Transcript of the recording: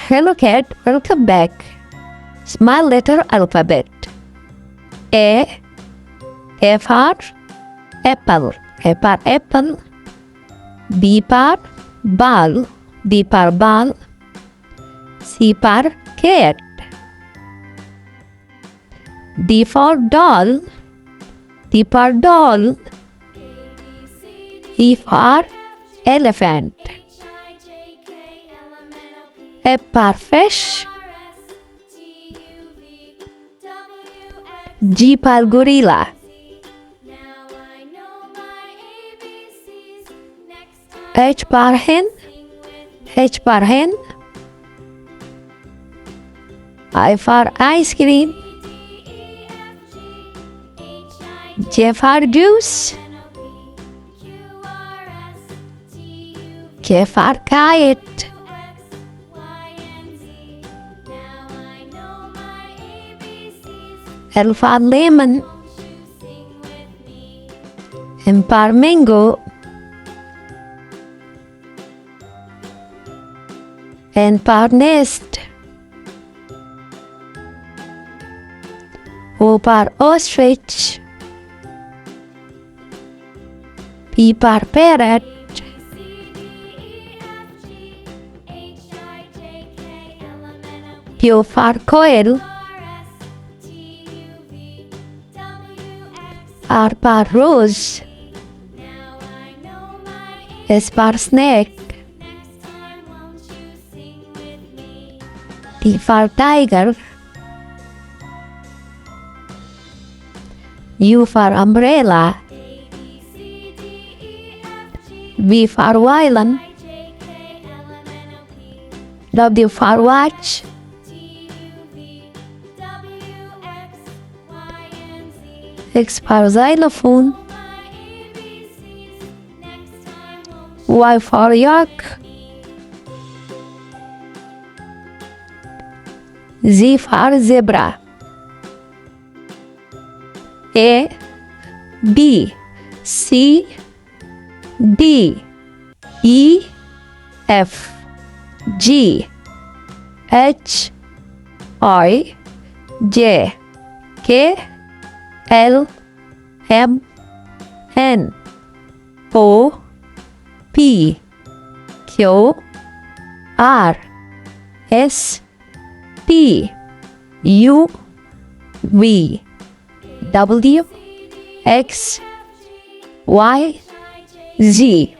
Hello cat, welcome back. Small letter alphabet. A for apple. A for apple. B for ball. B for ball. C for cat. D for doll. D for doll. E for elephant. F for fish. G for gorilla. H for hen. H for hen. I for ice cream. J for juice. K for kite. L for lemon. M for mango. N for nest. O for ostrich. P for parrot. Q for quail. R for rose. S for snake. T for tiger. U for umbrella. V for violin. W for watch. X for xylophone. Y for yak. Z for zebra. A, B, C, D, E, F, G, H, I, J, K, L, M, N, O, P, Q, R, S, T, U, V, W, X, Y, Z.